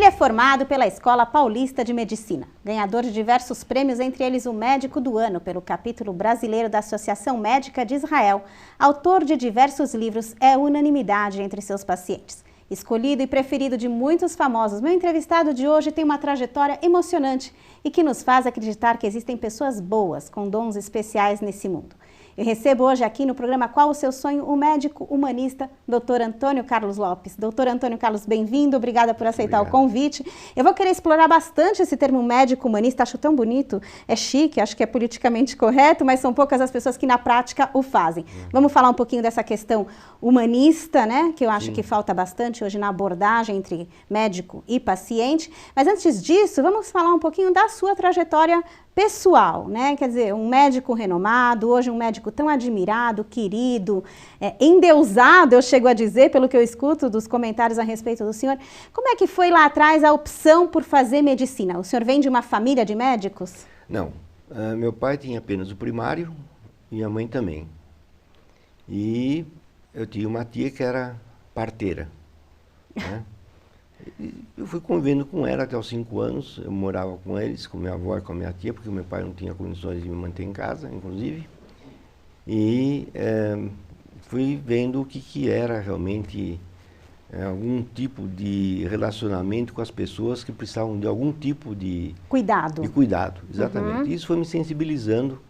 Ele é formado pela Escola Paulista de Medicina, ganhador de diversos prêmios, entre eles o Médico do Ano pelo capítulo brasileiro da Associação Médica de Israel. Autor de diversos livros, é unanimidade entre seus pacientes. Escolhido e preferido de muitos famosos, meu entrevistado de hoje tem uma trajetória emocionante e que nos faz acreditar que existem pessoas boas, com dons especiais nesse mundo. Eu recebo hoje aqui no programa Qual o Seu Sonho, o médico humanista, Dr. Antônio Carlos Lopes. Dr. Antônio Carlos, bem-vindo, obrigada por aceitar o convite. Eu vou querer explorar bastante esse termo médico humanista, acho tão bonito, é chique, acho que é politicamente correto, mas são poucas as pessoas que na prática o fazem. Vamos falar um pouquinho dessa questão humanista, né, que eu acho que falta bastante hoje na abordagem entre médico e paciente, mas antes disso, vamos falar um pouquinho da sua trajetória pessoal, né? Quer dizer, um médico renomado, hoje um médico tão admirado, querido, endeusado, eu chego a dizer, pelo que eu escuto dos comentários a respeito do senhor. Como é que foi lá atrás a opção por fazer medicina? O senhor vem de uma família de médicos? Não, meu pai tinha apenas o primário e a mãe também. E eu tinha uma tia que era parteira, né? Eu fui convivendo com ela até os 5 anos, eu morava com eles, com minha avó e com a minha tia, porque o meu pai não tinha condições de me manter em casa, inclusive. E fui vendo o que era realmente algum tipo de relacionamento com as pessoas que precisavam de algum tipo de cuidado. De cuidado, exatamente. Isso foi me sensibilizando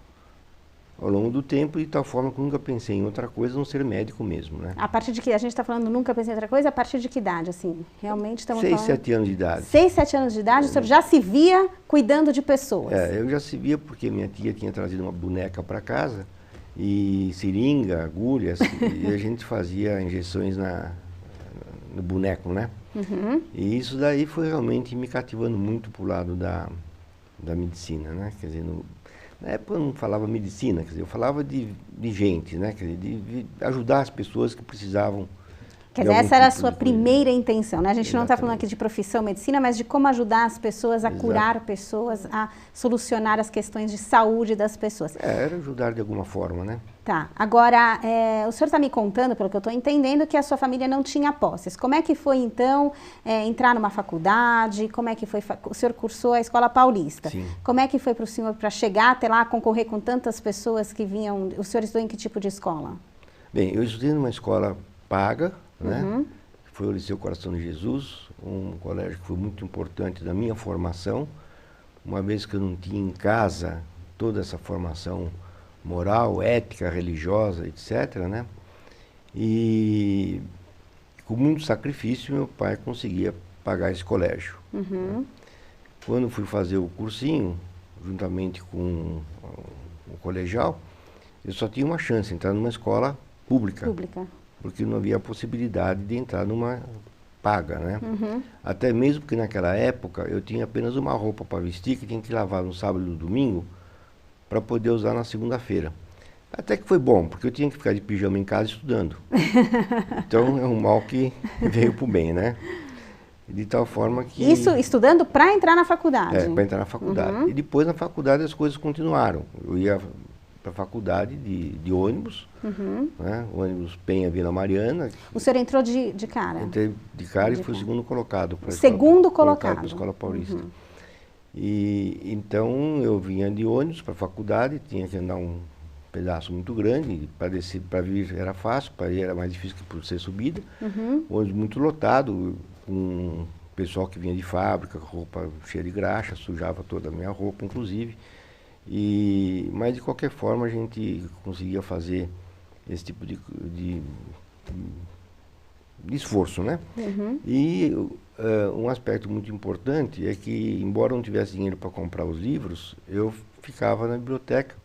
ao longo do tempo, de tal forma que eu nunca pensei em outra coisa, não ser médico mesmo, né? A partir de que a gente está falando nunca pensei em outra coisa, a partir de que idade, assim? Realmente estamos 6, falando... 7 anos de idade. 6, 7 anos de idade, o senhor já se via cuidando de pessoas? Eu já se via porque minha tia tinha trazido uma boneca para casa, e seringa, agulhas, e a gente fazia injeções no boneco, né? E isso daí foi realmente me cativando muito para o lado da medicina, né? Quer dizer, na época eu não falava medicina, quer dizer, eu falava de gente, né? Quer dizer, de ajudar as pessoas que precisavam. Quer dizer, essa era a sua primeira intenção, né? A gente não está falando aqui de profissão medicina, mas de como ajudar as pessoas a curar pessoas, a solucionar as questões de saúde das pessoas. Era ajudar de alguma forma, né? Tá. Agora, o senhor está me contando, pelo que eu estou entendendo, que a sua família não tinha posses. Como é que foi, então, entrar numa faculdade? Como é que foi? O senhor cursou a Escola Paulista. Sim. Como é que foi para o senhor, para chegar até lá, concorrer com tantas pessoas que vinham... O senhor estudou em que tipo de escola? Bem, eu estudei numa escola paga, né? Foi o Liceu Coração de Jesus, um colégio que foi muito importante na minha formação, uma vez que eu não tinha em casa toda essa formação moral, ética, religiosa, etc., né? E com muito sacrifício meu pai conseguia pagar esse colégio. Né? Quando fui fazer o cursinho, juntamente com o colegial, eu só tinha uma chance de entrar numa escola pública. Porque não havia a possibilidade de entrar numa paga, né? Até mesmo porque naquela época eu tinha apenas uma roupa para vestir, que tinha que lavar no sábado e no domingo, para poder usar na segunda-feira. Até que foi bom, porque eu tinha que ficar de pijama em casa estudando. Então é um mal que veio para o bem, né? De tal forma que... Isso estudando para entrar na faculdade? Para entrar na faculdade. E depois na faculdade as coisas continuaram. Eu ia para a faculdade de ônibus, né? Ônibus Penha Vila Mariana. O senhor entrou de cara? Entrei de cara e fui o segundo colocado. Segundo colocado? Para a Escola Paulista. E então eu vinha de ônibus para a faculdade, tinha que andar um pedaço muito grande, para descer, para vir era fácil, para ir era mais difícil que por ser subida. Ônibus muito lotado, com pessoal que vinha de fábrica, roupa cheia de graxa, sujava toda a minha roupa, inclusive. Mas de qualquer forma a gente conseguia fazer esse tipo de esforço, né? E um aspecto muito importante é que, embora eu não tivesse dinheiro para comprar os livros, eu ficava na biblioteca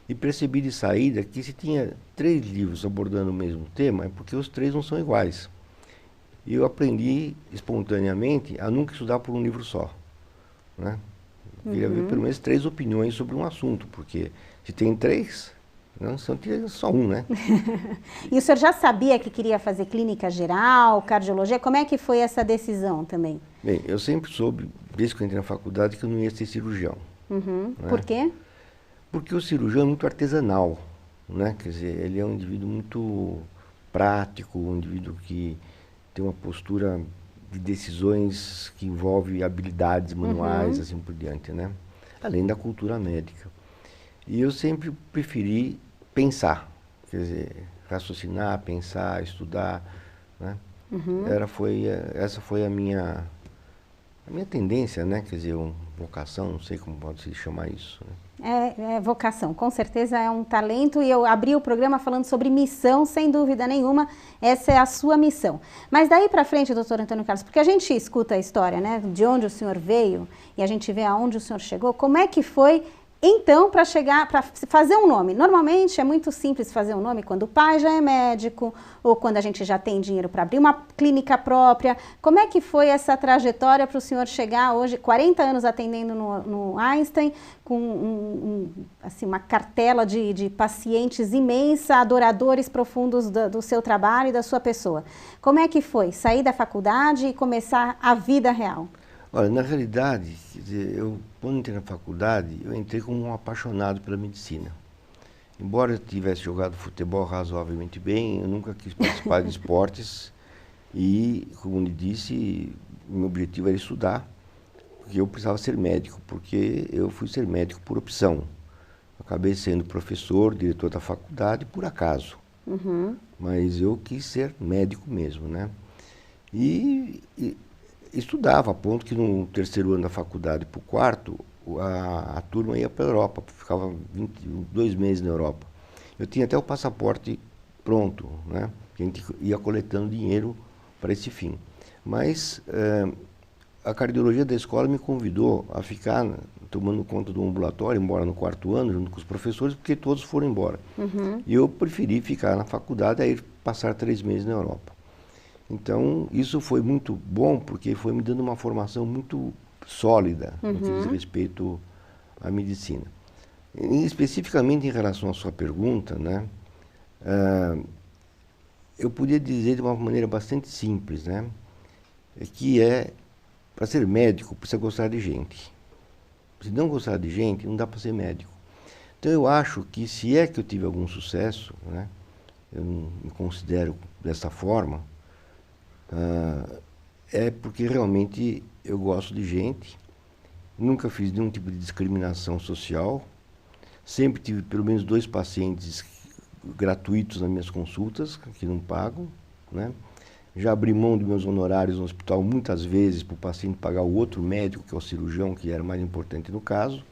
e percebi de saída que se tinha 3 livros abordando o mesmo tema, é porque os 3 não são iguais. E eu aprendi espontaneamente a nunca estudar por um livro só, né? Queria ver pelo menos 3 opiniões sobre um assunto, porque se tem 3, não tinha só um, né? E o senhor já sabia que queria fazer clínica geral, cardiologia? Como é que foi essa decisão também? Bem, eu sempre soube, desde que eu entrei na faculdade, que eu não ia ser cirurgião. Né? Por quê? Porque o cirurgião é muito artesanal, né? Quer dizer, ele é um indivíduo muito prático, um indivíduo que tem uma postura de decisões que envolvem habilidades manuais, assim por diante, né? Além da cultura médica. E eu sempre preferi pensar, quer dizer, raciocinar, pensar, estudar, né? Essa foi a minha tendência, né? Quer dizer, vocação, não sei como pode se chamar isso, né? É vocação, com certeza é um talento, e eu abri o programa falando sobre missão, sem dúvida nenhuma, essa é a sua missão. Mas daí para frente, doutor Antônio Carlos, porque a gente escuta a história, né, de onde o senhor veio, e a gente vê aonde o senhor chegou, como é que foi, então, para chegar, para fazer um nome? Normalmente é muito simples fazer um nome quando o pai já é médico, ou quando a gente já tem dinheiro para abrir uma clínica própria. Como é que foi essa trajetória para o senhor chegar hoje, 40 anos atendendo no Einstein, com assim, uma cartela de pacientes imensa, adoradores profundos do seu trabalho e da sua pessoa? Como é que foi sair da faculdade e começar a vida real? Olha, na realidade, quer dizer, quando entrei na faculdade, eu entrei como um apaixonado pela medicina. Embora eu tivesse jogado futebol razoavelmente bem, eu nunca quis participar de esportes e, como lhe disse, meu objetivo era estudar, porque eu precisava ser médico, porque eu fui ser médico por opção. Acabei sendo professor, diretor da faculdade, por acaso. Mas eu quis ser médico mesmo, né? E estudava, a ponto que no terceiro ano da faculdade, para o quarto, a turma ia para a Europa, ficava 22 meses na Europa. Eu tinha até o passaporte pronto, né? A gente ia coletando dinheiro para esse fim. Mas a cardiologia da escola me convidou a ficar tomando conta do ambulatório, embora no quarto ano, junto com os professores, porque todos foram embora. E eu preferi ficar na faculdade e passar 3 meses na Europa. Então, isso foi muito bom, porque foi me dando uma formação muito sólida no que diz respeito à medicina. Especificamente em relação à sua pergunta, né, eu podia dizer de uma maneira bastante simples, né, que para ser médico, precisa gostar de gente. Se não gostar de gente, não dá para ser médico. Então, eu acho que se é que eu tive algum sucesso, né, eu não me considero dessa forma, é porque realmente eu gosto de gente, nunca fiz nenhum tipo de discriminação social, sempre tive pelo menos 2 pacientes gratuitos nas minhas consultas, que não pagam, né? Já abri mão dos meus honorários no hospital muitas vezes para o paciente pagar o outro médico, que é o cirurgião, que era mais importante no caso.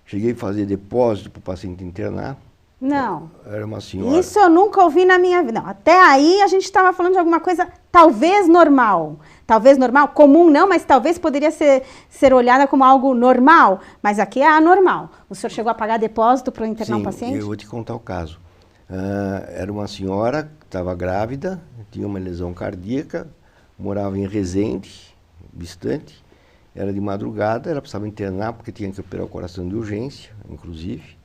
Cheguei a fazer depósito para o paciente internar. Não. Era uma senhora. Isso eu nunca ouvi na minha vida. Não, até aí a gente estava falando de alguma coisa talvez normal. Talvez normal, comum não, mas talvez poderia ser olhada como algo normal. Mas aqui é anormal. O senhor chegou a pagar depósito para internar um paciente? Eu vou te contar o caso. Era uma senhora que estava grávida, tinha uma lesão cardíaca, morava em Resende, distante. Era de madrugada, ela precisava internar porque tinha que operar o coração de urgência, inclusive.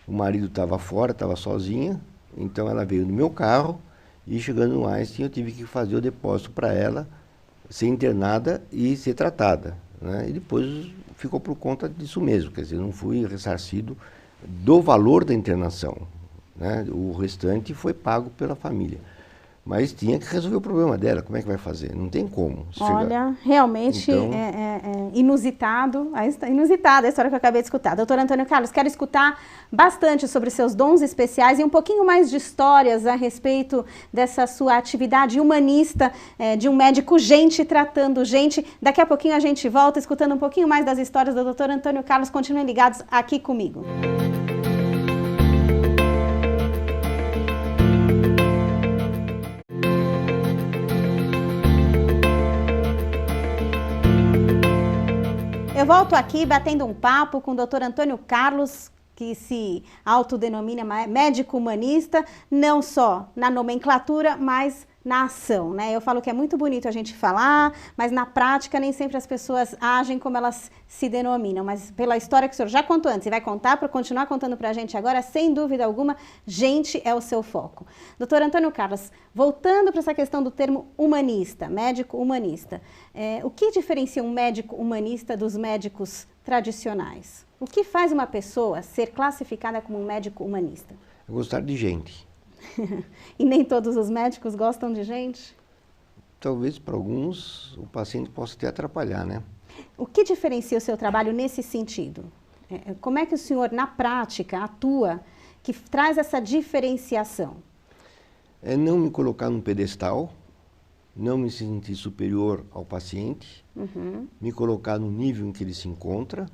O marido estava fora, estava sozinha, então ela veio no meu carro e chegando no Einstein eu tive que fazer o depósito para ela ser internada e ser tratada, né? E depois ficou por conta disso mesmo, quer dizer, não fui ressarcido do valor da internação, né? O restante foi pago pela família. Mas tinha que resolver o problema dela, como é que vai fazer? Não tem como. Olha, realmente então, é inusitada a história que eu acabei de escutar. Doutor Antônio Carlos, quero escutar bastante sobre seus dons especiais e um pouquinho mais de histórias a respeito dessa sua atividade humanista, de um médico gente tratando gente. Daqui a pouquinho a gente volta escutando um pouquinho mais das histórias do doutor Antônio Carlos. Continuem ligados aqui comigo. Eu volto aqui batendo um papo com o doutor Antônio Carlos, que se autodenomina médico humanista, não só na nomenclatura, mas na ação, né? Eu falo que é muito bonito a gente falar, mas na prática nem sempre as pessoas agem como elas se denominam. Mas pela história que o senhor já contou antes e vai contar, para continuar contando para a gente agora, sem dúvida alguma, gente é o seu foco. Doutor Antônio Carlos, voltando para essa questão do termo humanista, médico humanista, o que diferencia um médico humanista dos médicos tradicionais? O que faz uma pessoa ser classificada como um médico humanista? Gostar de gente. E nem todos os médicos gostam de gente? talvez para alguns o paciente possa até atrapalhar, né? O que diferencia o seu trabalho nesse sentido? Como é que o senhor, na prática, atua, que traz essa diferenciação? É não me colocar num pedestal, não me sentir superior ao paciente, me colocar no nível em que ele se encontra,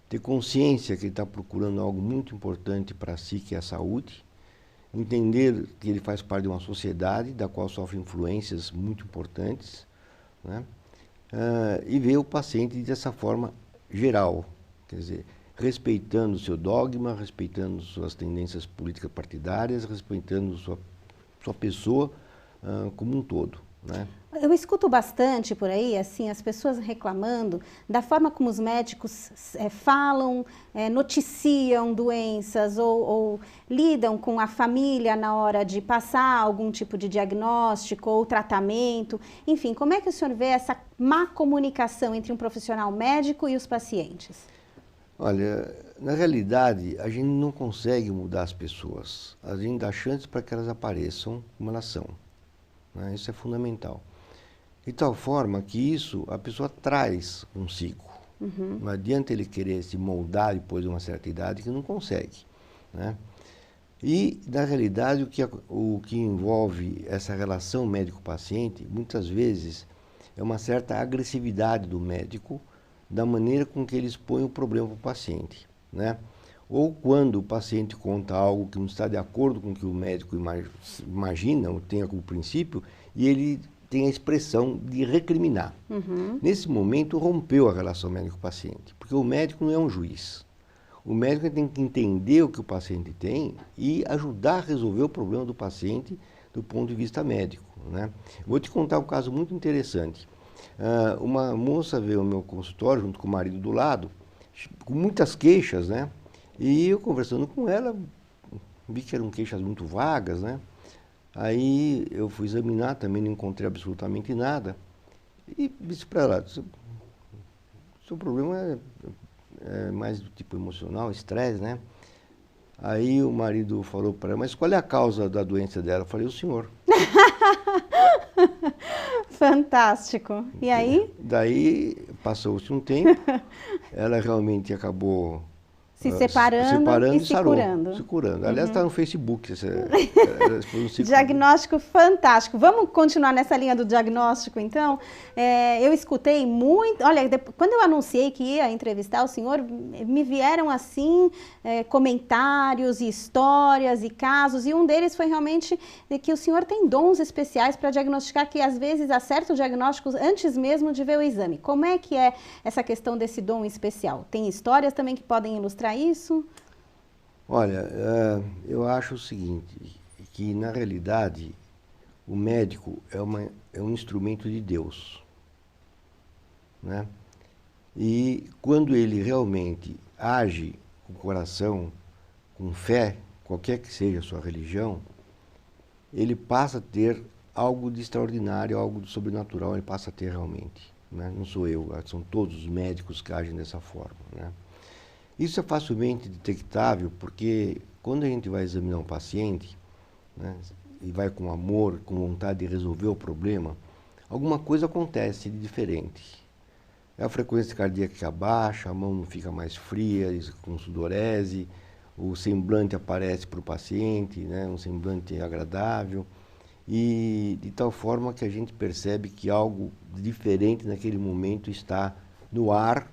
ter consciência que ele está procurando algo muito importante para si, que é a saúde, entender que ele faz parte de uma sociedade da qual sofre influências muito importantes, né? E ver o paciente dessa forma geral, quer dizer, respeitando o seu dogma, respeitando suas tendências políticas partidárias, respeitando sua pessoa como um todo, né? Eu escuto bastante por aí, assim, as pessoas reclamando da forma como os médicos falam, noticiam doenças ou lidam com a família na hora de passar algum tipo de diagnóstico ou tratamento. Enfim, como é que o senhor vê essa má comunicação entre um profissional médico e os pacientes? Olha, na realidade, a gente não consegue mudar as pessoas. A gente dá chances para que elas apareçam como elas são, né? Isso é fundamental. De tal forma que isso a pessoa traz consigo. Não adianta ele querer se moldar depois de uma certa idade que não consegue, né? E, na realidade, o que envolve essa relação médico-paciente, muitas vezes, é uma certa agressividade do médico da maneira com que ele expõe o problema para o paciente, né? Ou quando o paciente conta algo que não está de acordo com o que o médico imagina, ou tenha como princípio, e ele tem a expressão de recriminar. Nesse momento, rompeu a relação médico-paciente, porque o médico não é um juiz. O médico tem que entender o que o paciente tem e ajudar a resolver o problema do paciente do ponto de vista médico, né? Vou te contar um caso muito interessante. Uma moça veio ao meu consultório, junto com o marido do lado, com muitas queixas, né? E eu conversando com ela, vi que eram queixas muito vagas, né? Aí eu fui examinar, também não encontrei absolutamente nada. E disse para ela, seu problema é mais do tipo emocional, estresse, né? Aí o marido falou para ela, mas qual é a causa da doença dela? Eu falei, o senhor. Fantástico. E aí? Daí passou-se um tempo, ela realmente acabou Se separando e se sarou, curando. se curando. Aliás, está no Facebook. Diagnóstico fantástico. Vamos continuar nessa linha do diagnóstico, então? Eu escutei muito... Olha, quando eu anunciei que ia entrevistar o senhor, me vieram, assim, comentários e histórias e casos, e um deles foi realmente que o senhor tem dons especiais para diagnosticar, que às vezes acerta o diagnóstico antes mesmo de ver o exame. Como é que é essa questão desse dom especial? Tem histórias também que podem ilustrar isso? Olha, eu acho o seguinte, que na realidade o médico é um instrumento de Deus, né? E quando ele realmente age com o coração, com fé, qualquer que seja a sua religião, ele passa a ter algo de extraordinário, algo de sobrenatural, ele passa a ter realmente, né? Não sou eu, são todos os médicos que agem dessa forma, né? Isso é facilmente detectável porque quando a gente vai examinar um paciente, né, e vai com amor, com vontade de resolver o problema, alguma coisa acontece de diferente. A frequência cardíaca que abaixa, a mão não fica mais fria, com sudorese, o semblante aparece para o paciente, né, um semblante agradável, e de tal forma que a gente percebe que algo diferente naquele momento está no ar,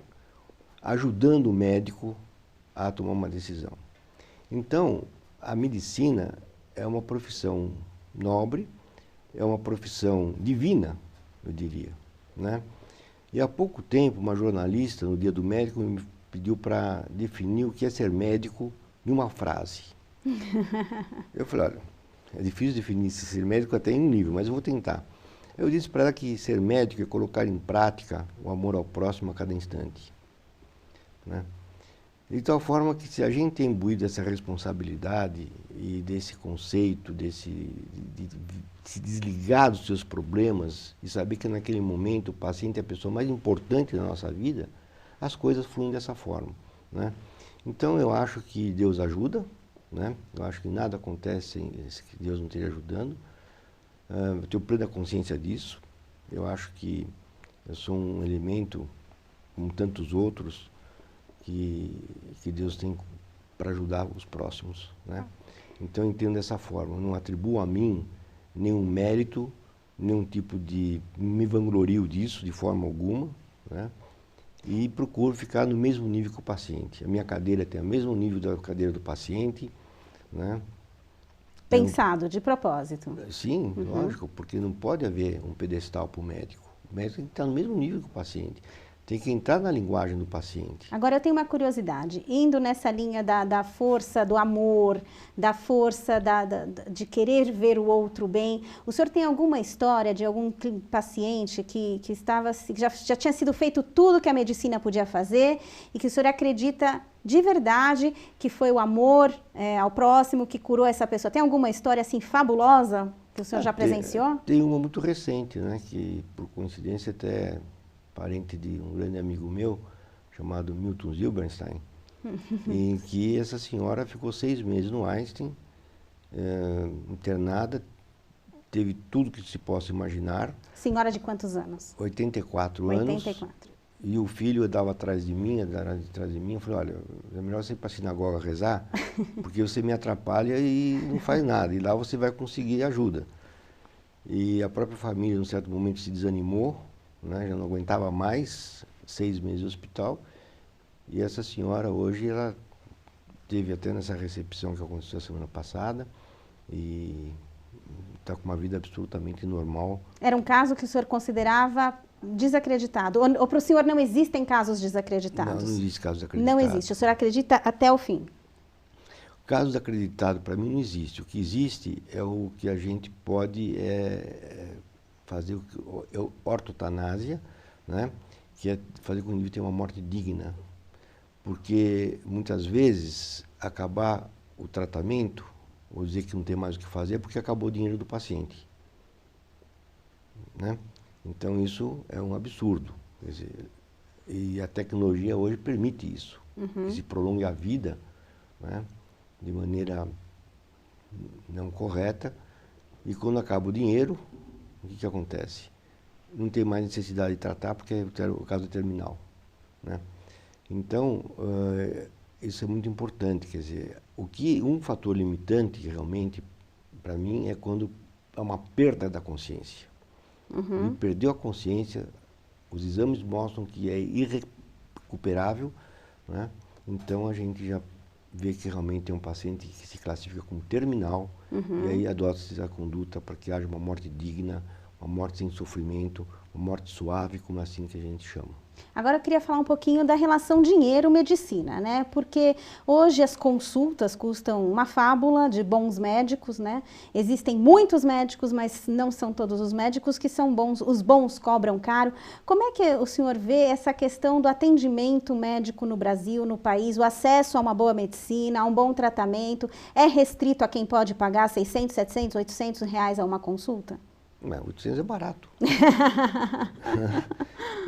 ajudando o médico a tomar uma decisão. Então, a medicina é uma profissão nobre, é uma profissão divina, eu diria, né? E há pouco tempo, uma jornalista, no Dia do Médico, me pediu para definir o que é ser médico em uma frase. Eu falei, olha, é difícil definir se ser médico até em um nível, mas eu vou tentar. Eu disse para ela que ser médico é colocar em prática o amor ao próximo a cada instante, né? De tal forma que se a gente é imbuído dessa responsabilidade e desse conceito, de se desligar dos seus problemas e saber que naquele momento o paciente é a pessoa mais importante da nossa vida, as coisas fluem dessa forma, né? Então eu acho que Deus ajuda, né? Eu acho que nada acontece sem que Deus não esteja ajudando. Eu tenho plena consciência disso, Eu acho que eu sou um elemento, como tantos outros, que Deus tem para ajudar os próximos, né? Então eu entendo dessa forma, não atribuo a mim nenhum mérito, nenhum tipo de... me vanglorio disso de forma alguma, né? E procuro ficar no mesmo nível que o paciente. A minha cadeira tem o mesmo nível da cadeira do paciente, né? Pensado, de propósito. Sim, lógico, porque não pode haver um pedestal para o médico. O médico tem que estar no mesmo nível que o paciente. Tem que entrar na linguagem do paciente. Agora, eu tenho uma curiosidade. Indo nessa linha da força do amor, da força de querer ver o outro bem, o senhor tem alguma história de algum paciente que já tinha sido feito tudo que a medicina podia fazer e que o senhor acredita de verdade que foi o amor ao próximo que curou essa pessoa? Tem alguma história assim fabulosa que o senhor já presenciou? Tem uma muito recente, né? Que por coincidência até parente de um grande amigo meu, chamado Milton Zilberstein, em que essa senhora ficou 6 meses no Einstein, internada, teve tudo que se possa imaginar. Senhora de quantos anos? 84 anos. 84. E o filho andava atrás de mim, eu falei, olha, é melhor você ir para a sinagoga rezar, porque você me atrapalha e não faz nada, e lá você vai conseguir ajuda. E a própria família, num certo momento, se desanimou, né, já não aguentava mais, 6 meses de hospital, e essa senhora hoje, ela teve até nessa recepção que aconteceu a semana passada, e está com uma vida absolutamente normal. Era um caso que o senhor considerava desacreditado? Ou para o senhor não existem casos desacreditados? Não existe caso desacreditado. Não existe, o senhor acredita até o fim? Caso desacreditado, para mim, não existe. O que existe é o que a gente pode fazer, ortotanásia, né? Que é fazer com que o indivíduo tenha uma morte digna. Porque, muitas vezes, acabar o tratamento, ou dizer que não tem mais o que fazer, é porque acabou o dinheiro do paciente, né? Então, isso é um absurdo. Quer dizer, e a tecnologia hoje permite isso, que se prolongue a vida, né, de maneira não correta, e quando acaba o dinheiro, o que acontece? Não tem mais necessidade de tratar porque o caso é terminal, né? Então, isso é muito importante, quer dizer, um fator limitante realmente, para mim, é quando há uma perda da consciência. Ele perdeu a consciência, os exames mostram que é irrecuperável, né? Então a gente já vê que realmente tem um paciente que se classifica como terminal, e aí adota-se a conduta para que haja uma morte digna, uma morte sem sofrimento, uma morte suave, como assim que a gente chama. Agora eu queria falar um pouquinho da relação dinheiro-medicina, né? Porque hoje as consultas custam uma fábula de bons médicos, né? Existem muitos médicos, mas não são todos os médicos que são bons, os bons cobram caro. Como é que o senhor vê essa questão do atendimento médico no Brasil, no país, o acesso a uma boa medicina, a um bom tratamento? É restrito a quem pode pagar 600, 700, 800 reais a uma consulta? 800 é barato.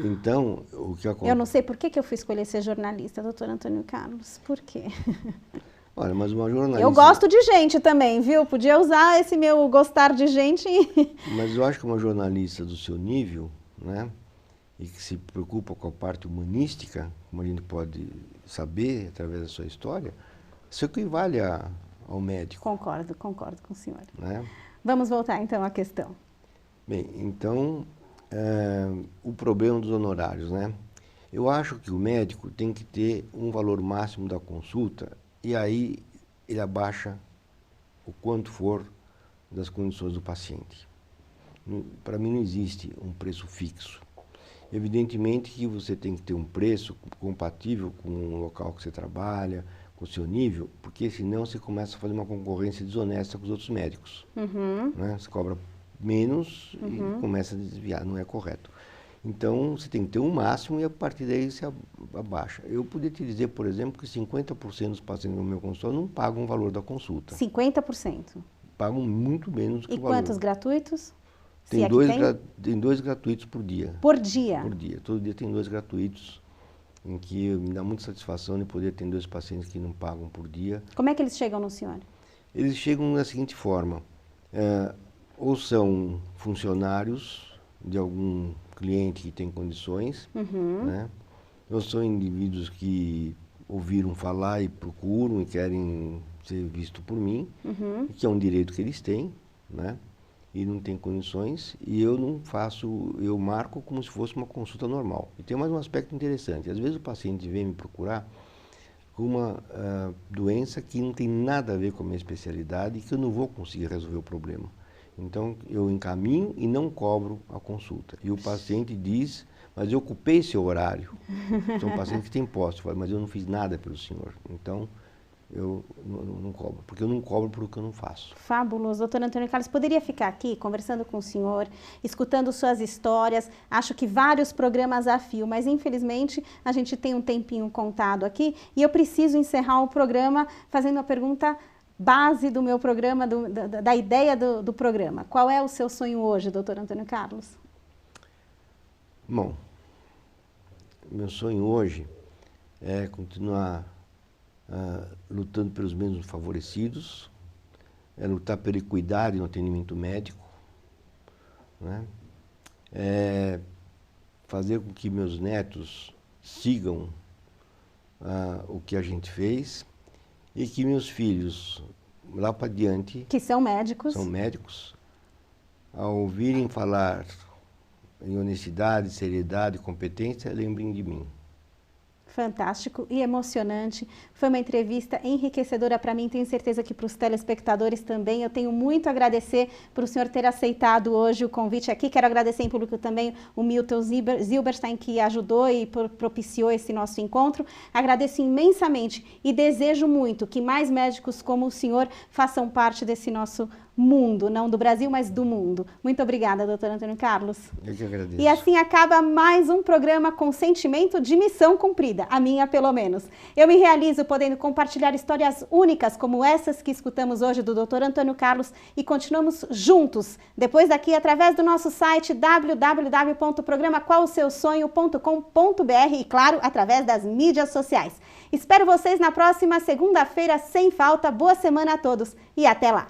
Então, o que acontece... Eu não sei por que eu fui escolher ser jornalista, doutor Antônio Carlos. Por quê? Olha, mas uma jornalista... Eu gosto de gente também, viu? Podia usar esse meu gostar de gente. Mas eu acho que uma jornalista do seu nível, né, e que se preocupa com a parte humanística, como a gente pode saber através da sua história, isso equivale ao médico. Concordo com o senhor. Né? Vamos voltar então à questão. Bem, então, o problema dos honorários, né? Eu acho que o médico tem que ter um valor máximo da consulta e aí ele abaixa o quanto for das condições do paciente. Para mim não existe um preço fixo. Evidentemente que você tem que ter um preço compatível com o local que você trabalha, com o seu nível, porque senão você começa a fazer uma concorrência desonesta com os outros médicos. Né? Você cobra menos e começa a desviar, não é correto. Então, você tem que ter um máximo e a partir daí você abaixa. Eu poderia te dizer, por exemplo, que 50% dos pacientes no meu consultório não pagam o valor da consulta. 50%? Pagam muito menos do que o valor. E quantos gratuitos? Tem dois gratuitos por dia. Por dia? Por dia. Todo dia tem 2 gratuitos, em que me dá muita satisfação de poder ter 2 pacientes que não pagam por dia. Como é que eles chegam no senhor? Eles chegam da seguinte forma, ou são funcionários de algum cliente que tem condições, né? Eu sou indivíduos que ouviram falar e procuram e querem ser visto por mim, que é um direito que eles têm, né? E não tem condições, e eu não faço, eu marco como se fosse uma consulta normal. E tem mais um aspecto interessante, às vezes o paciente vem me procurar com uma doença que não tem nada a ver com a minha especialidade e que eu não vou conseguir resolver o problema. Então eu encaminho e não cobro a consulta. E o paciente diz, mas eu ocupei seu horário. São pacientes que têm posse, mas eu não fiz nada pelo senhor. Então eu não cobro, porque eu não cobro por o que eu não faço. Fabuloso. Doutor Antônio Carlos, poderia ficar aqui conversando com o senhor, escutando suas histórias, acho que vários programas a fio, mas infelizmente a gente tem um tempinho contado aqui e eu preciso encerrar o programa fazendo a pergunta base do meu programa, da ideia do programa. Qual é o seu sonho hoje, doutor Antônio Carlos? Bom, meu sonho hoje é continuar lutando pelos menos favorecidos, é lutar pela equidade no atendimento médico, né? É fazer com que meus netos sigam o que a gente fez e que meus filhos, lá para diante, que são médicos, ao ouvirem falar em honestidade, seriedade, competência, lembrem de mim. Fantástico e emocionante. Foi uma entrevista enriquecedora para mim, tenho certeza que para os telespectadores também. Eu tenho muito a agradecer por o senhor ter aceitado hoje o convite aqui. Quero agradecer em público também o Milton Zilberstein, que ajudou e propiciou esse nosso encontro. Agradeço imensamente e desejo muito que mais médicos como o senhor façam parte desse nosso mundo, não do Brasil, mas do mundo. Muito obrigada, doutor Antônio Carlos. Eu que agradeço. E assim acaba mais um programa com sentimento de missão cumprida, a minha pelo menos. Eu me realizo podendo compartilhar histórias únicas como essas que escutamos hoje do doutor Antônio Carlos e continuamos juntos, depois daqui através do nosso site www.programaqualosseusonho.com.br e claro, através das mídias sociais. Espero vocês na próxima segunda-feira sem falta. Boa semana a todos e até lá!